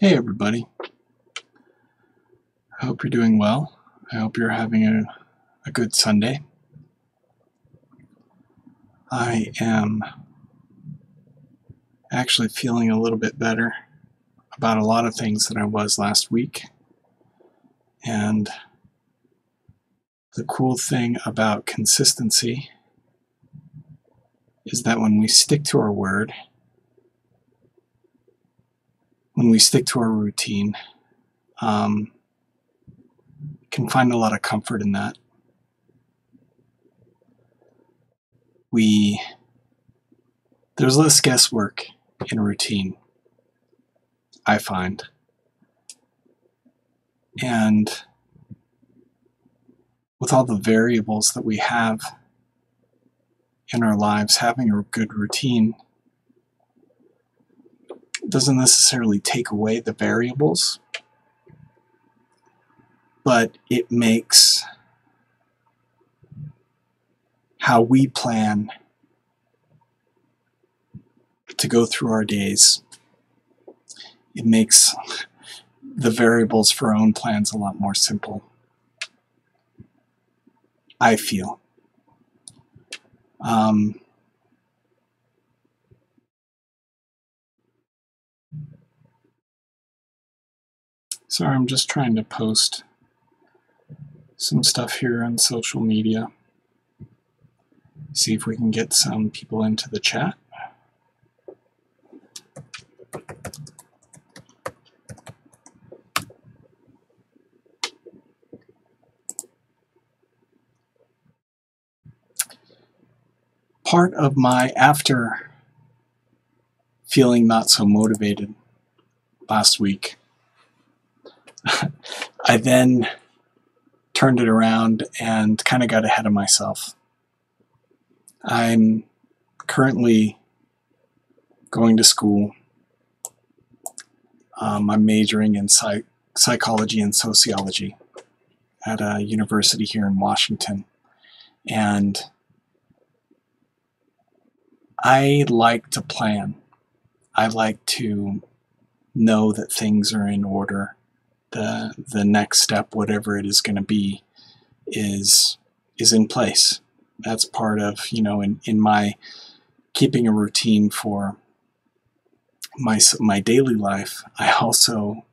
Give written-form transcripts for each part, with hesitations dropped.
Hey everybody, I hope you're doing well. I hope you're having a good Sunday. I am actually feeling a little bit better about a lot of things than I was last week. And the cool thing about consistency is that when we stick to our word, when we stick to our routine, can find a lot of comfort in that. There's less guesswork in routine, I find. And with all the variables that we have in our lives, having a good routine doesn't necessarily take away the variables, but it makes how we plan to go through our days, it makes the variables for our own plans a lot more simple, I feel. Sorry, I'm just trying to post some stuff here on social media. See if we can get some people into the chat. Part of my after feeling not so motivated last week, I then turned it around and kind of got ahead of myself. I'm currently going to school. I'm majoring in psychology and sociology at a university here in Washington. And I like to plan. I like to know that things are in order. The next step, whatever it is going to be, is in place. That's part of, in my keeping a routine for my daily life. I also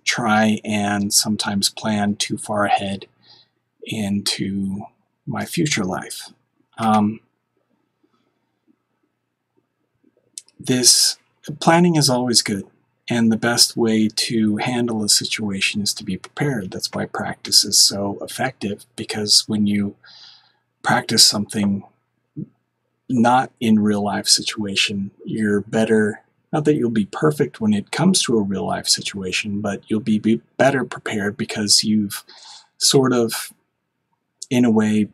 try and sometimes plan too far ahead into my future life. This planning is always good, and the best way to handle a situation is to be prepared. That's why practice is so effective, because when you practice something not in real life situation, you're better. Not that you'll be perfect when it comes to a real life situation, but you'll be better prepared because you've sort of, in a way,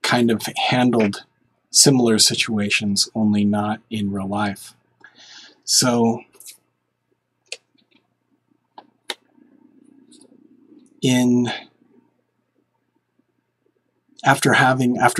kind of handled similar situations, only not in real life. So after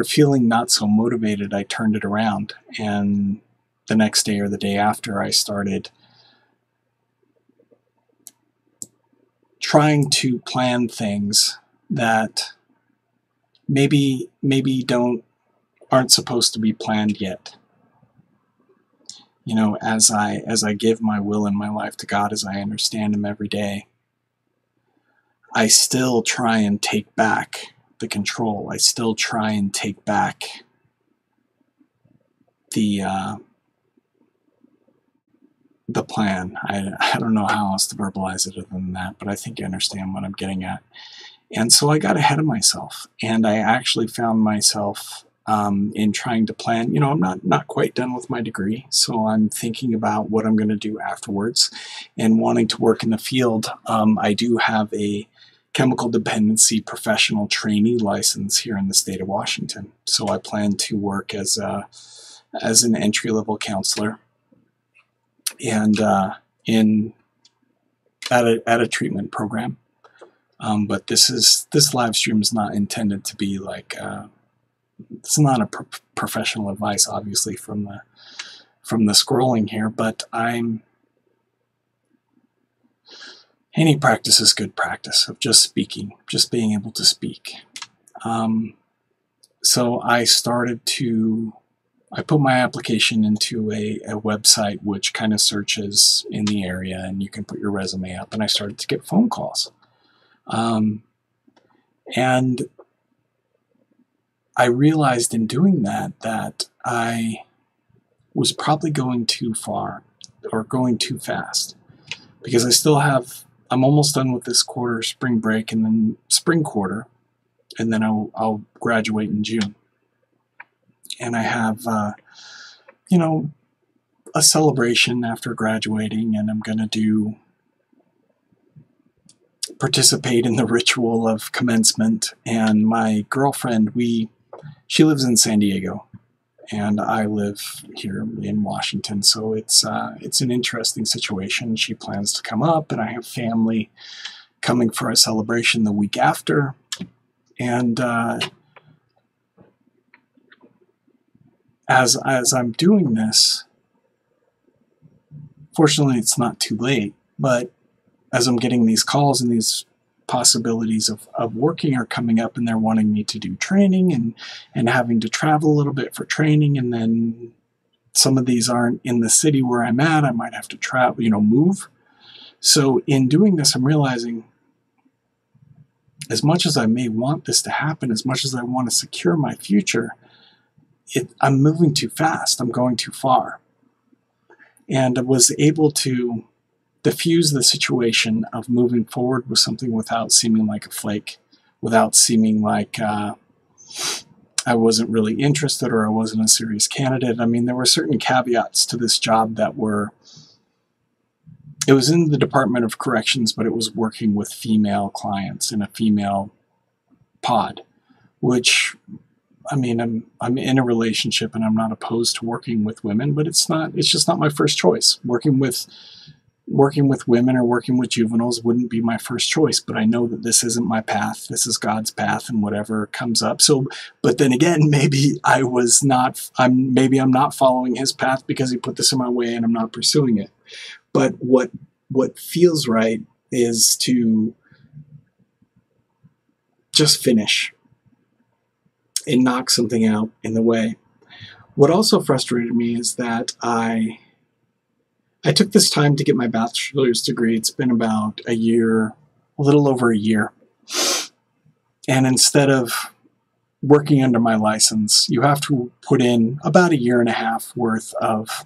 feeling not so motivated, I turned it around, and the next day or the day after, I started trying to plan things that maybe aren't supposed to be planned yet. As I give my will and my life to God, as I understand Him every day, I still try and take back the control. I still try and take back the plan. I don't know how else to verbalize it other than that, but I think you understand what I'm getting at. And so I got ahead of myself, and I actually found myself in trying to plan. I'm not quite done with my degree, so I'm thinking about what I'm going to do afterwards and wanting to work in the field. I do have a chemical dependency professional trainee license here in the state of Washington, so I plan to work as an entry-level counselor and at a treatment program. But this live stream is not intended to be like it's not a professional advice, obviously, from the scrolling here. But I'm any practice is good practice of just speaking, just being able to speak. So I put my application into a website which kind of searches in the area, and you can put your resume up, and I started to get phone calls. And I realized in doing that I was probably going too far or going too fast, because I'm almost done with this quarter, spring break, and then spring quarter, and then I'll graduate in June. And I have, a celebration after graduating, and I'm going to participate in the ritual of commencement. And my girlfriend, she lives in San Diego, and I live here in Washington, so it's an interesting situation. She plans to come up, and I have family coming for a celebration the week after. And as I'm doing this, fortunately it's not too late, but as I'm getting these calls and these possibilities of working are coming up, and they're wanting me to do training and having to travel a little bit for training, and then some of these aren't in the city where I'm at. I might have to travel, move. So in doing this, I'm realizing, as much as I may want this to happen, as much as I want to secure my future, I'm moving too fast. I'm going too far. And I was able to diffuse the situation of moving forward with something without seeming like a flake, without seeming like I wasn't really interested or I wasn't a serious candidate. I mean, there were certain caveats to this job it was in the Department of Corrections, but it was working with female clients in a female pod, which, I mean, I'm in a relationship and I'm not opposed to working with women, but it's just not my first choice. Working with women or working with juveniles wouldn't be my first choice, but I know that this isn't my path. This is God's path, and whatever comes up. So, but then again, maybe I'm not following his path because he put this in my way and I'm not pursuing it. But what feels right is to just finish and knock something out in the way. What also frustrated me is that I took this time to get my bachelor's degree. It's been about a little over a year. And instead of working under my license, you have to put in about 1.5 years worth of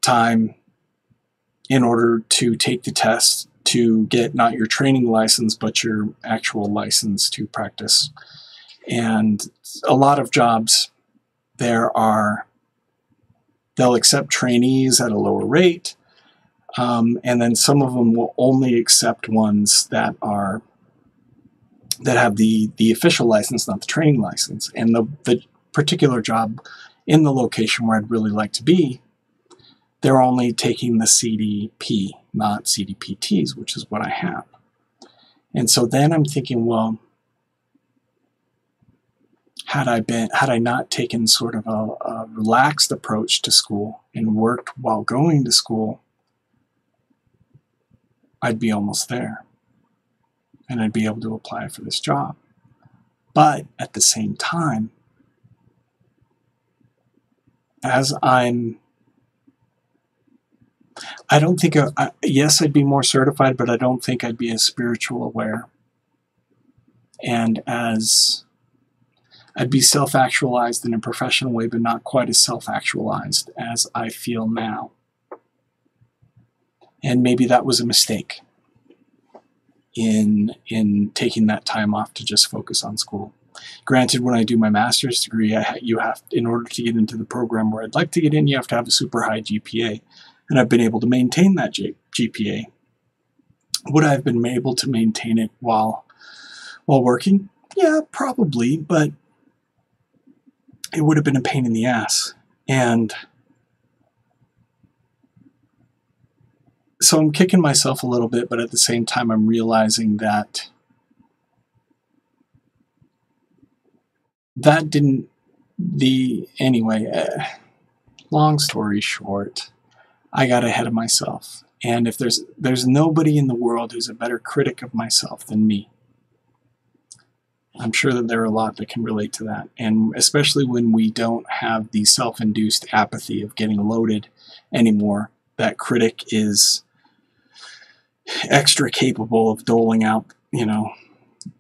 time in order to take the test to get not your training license, but your actual license to practice. And a lot of jobs, they'll accept trainees at a lower rate, and then some of them will only accept ones that have the official license, not the training license. And the particular job in the location where I'd really like to be, they're only taking the CDP, not CDPTs, which is what I have. And so then I'm thinking, well, had I not taken sort of a relaxed approach to school and worked while going to school, I'd be almost there and I'd be able to apply for this job. But at the same time, I don't think, yes, I'd be more certified, but I don't think I'd be as spiritual aware. And I'd be self-actualized in a professional way, but not quite as self-actualized as I feel now. And maybe that was a mistake in taking that time off to just focus on school. Granted, when I do my master's degree, in order to get into the program where I'd like to get in, you have to have a super high GPA. And I've been able to maintain that GPA. Would I have been able to maintain it while working? Yeah, probably, but it would have been a pain in the ass. And so I'm kicking myself a little bit, but at the same time, I'm realizing that anyway, long story short, I got ahead of myself. And if there's nobody in the world who's a better critic of myself than me. I'm sure that there are a lot that can relate to that. And especially when we don't have the self-induced apathy of getting loaded anymore, that critic is extra capable of doling out,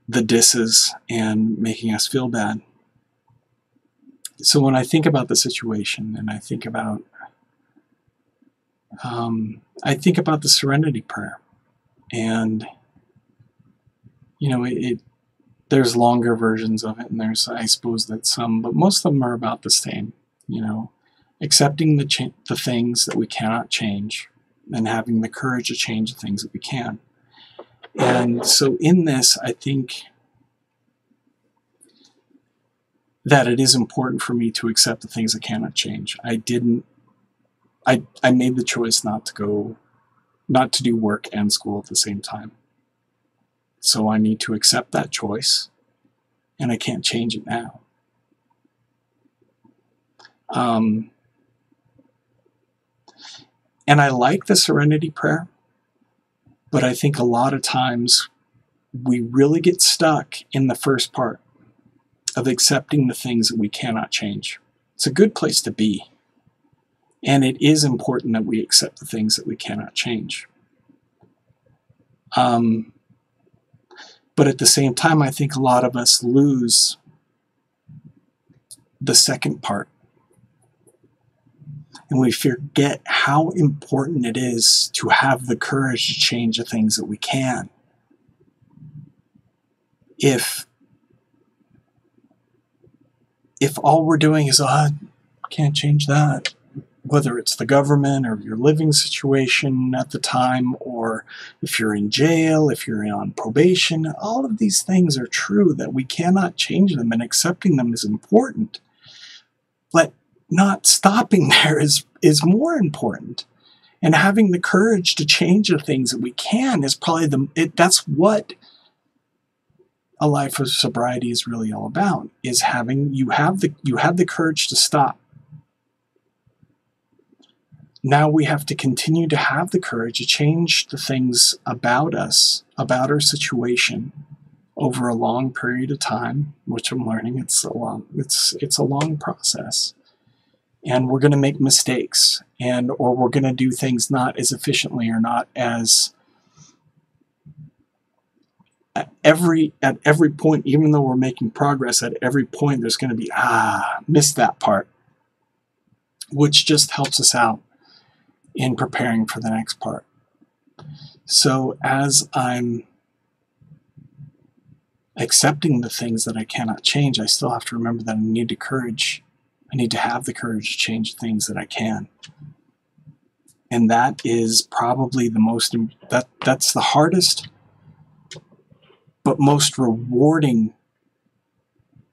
the disses and making us feel bad. So when I think about the situation and I think about the serenity prayer, and there's longer versions of it, and there's, I suppose, that some, but most of them are about the same. Accepting the things that we cannot change, and having the courage to change the things that we can. And so in this, I think that it is important for me to accept the things I cannot change. I made the choice not to do work and school at the same time. So I need to accept that choice, and I can't change it now. And I like the serenity prayer, but I think a lot of times we really get stuck in the first part of accepting the things that we cannot change. It's a good place to be. And it is important that we accept the things that we cannot change. But at the same time, I think a lot of us lose the second part. And we forget how important it is to have the courage to change the things that we can. If all we're doing is, I can't change that, whether it's the government or your living situation at the time, or if you're in jail, if you're on probation, all of these things are true, that we cannot change them, and accepting them is important. But not stopping there is more important. And having the courage to change the things that we can is probably that's what a life of sobriety is really all about, is you have the courage to stop. Now we have to continue to have the courage to change the things about us, about our situation, over a long period of time, which I'm learning it's a long process. And we're going to make mistakes, or we're going to do things not as efficiently, or not as at every point. Even though we're making progress, at every point there's going to be missed that part, which just helps us out in preparing for the next part. So as I'm accepting the things that I cannot change, I still have to remember that I need the courage. I need to have the courage to change things that I can. And that is probably that's the hardest but most rewarding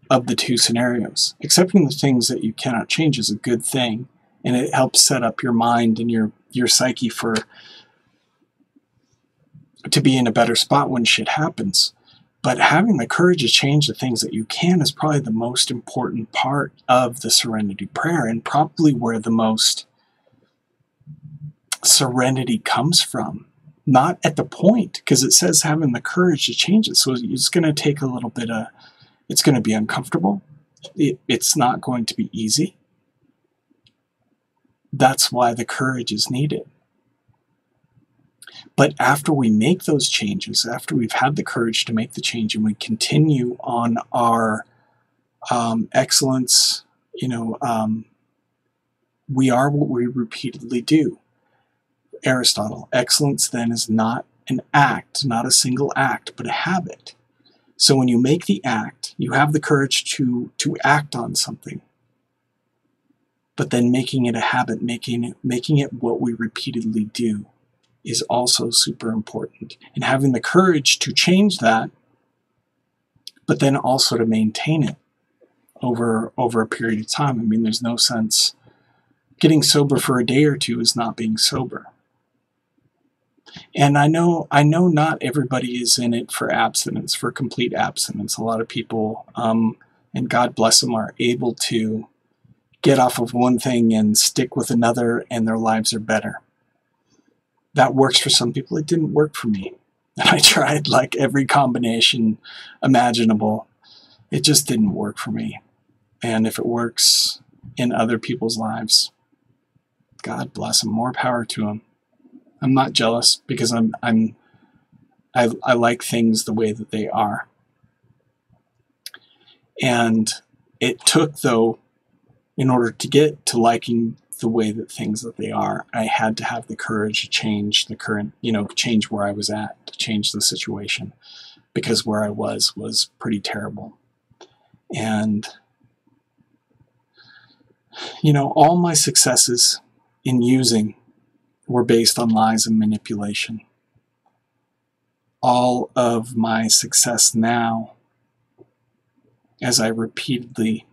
of the two scenarios. Accepting the things that you cannot change is a good thing, and it helps set up your mind and your psyche to be in a better spot when shit happens. But having the courage to change the things that you can is probably the most important part of the serenity prayer, and probably where the most serenity comes from. Not at the point, because it says having the courage to change it. So it's going to take a little bit it's going to be uncomfortable. It's not going to be easy. That's why the courage is needed. But after we make those changes, after we've had the courage to make the change, and we continue on our excellence, we are what we repeatedly do. Aristotle, excellence then is not an act, not a single act, but a habit. So when you make the act, you have the courage to act on something. But then making it a habit, making it what we repeatedly do, is also super important. And having the courage to change that, but then also to maintain it over a period of time. I mean, there's no sense. Getting sober for a day or two is not being sober. And I know not everybody is in it for abstinence, for complete abstinence. A lot of people, and God bless them, are able to get off of one thing and stick with another, and their lives are better. that works for some people. It didn't work for me. And I tried like every combination imaginable. It just didn't work for me. And if it works in other people's lives, God bless them. More power to them. I'm not jealous because I like things the way that they are. And it took, though, in order to get to liking the way that things that they are, I had to have the courage to change the current, change where I was at, to change the situation, because where I was pretty terrible. And, all my successes in using were based on lies and manipulation. All of my success now, as I repeatedly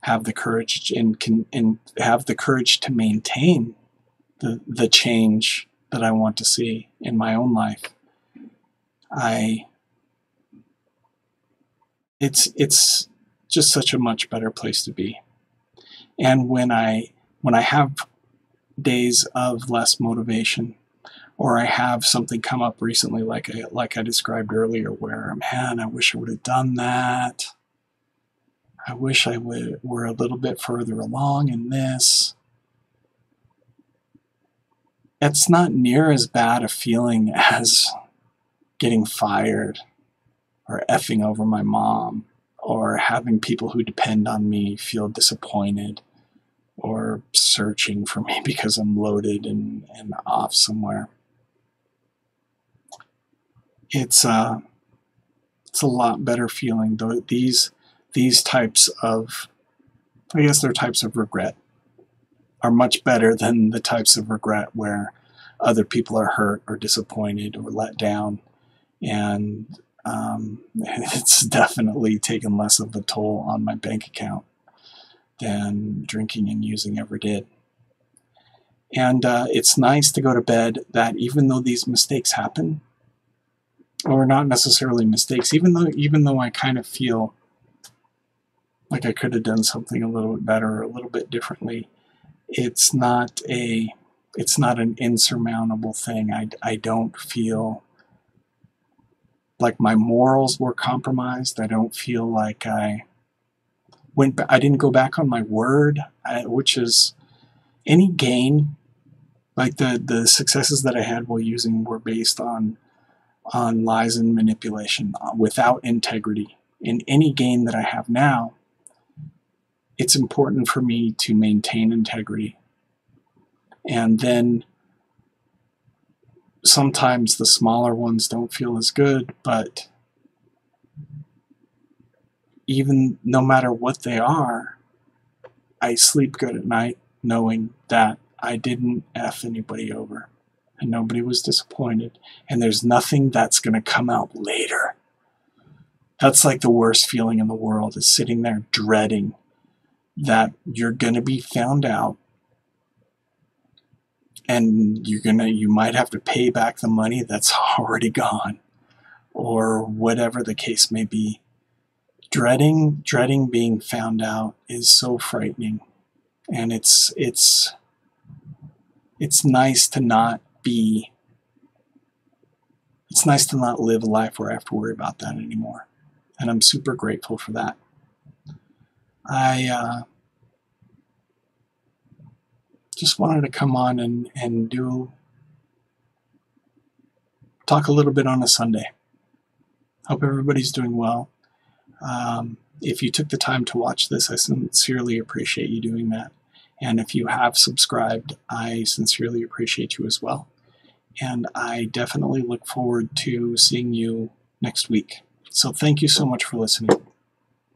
have the courage and have the courage to maintain the change that I want to see in my own life, it's just such a much better place to be. And when I have days of less motivation, or I have something come up recently, like I described earlier, where, man, I wish I would have done that. I wish I were a little bit further along in this. It's not near as bad a feeling as getting fired, or effing over my mom, or having people who depend on me feel disappointed, or searching for me because I'm loaded and off somewhere. It's a lot better feeling, though. These types of, I guess they're types of regret, are much better than the types of regret where other people are hurt or disappointed or let down. And it's definitely taken less of a toll on my bank account than drinking and using ever did. And it's nice to go to bed that even though these mistakes happen, or not necessarily mistakes, even though I kind of feel like I could have done something a little bit better, or a little bit differently, it's not an insurmountable thing. I don't feel like my morals were compromised. I don't feel like I didn't go back on my word, which is any gain. Like the successes that I had while using were based on lies and manipulation, without integrity. In any gain that I have now, it's important for me to maintain integrity. And then sometimes the smaller ones don't feel as good, but even no matter what they are, I sleep good at night knowing that I didn't F anybody over and nobody was disappointed, and there's nothing that's going to come out later. That's like the worst feeling in the world, is sitting there dreading that you're going to be found out, and you might have to pay back the money that's already gone, or whatever the case may be. Dreading being found out is so frightening, and it's nice to not live a life where I have to worry about that anymore, and I'm super grateful for that. I just wanted to come on and talk a little bit on a Sunday. Hope everybody's doing well. If you took the time to watch this, I sincerely appreciate you doing that. And if you have subscribed, I sincerely appreciate you as well. And I definitely look forward to seeing you next week. So thank you so much for listening.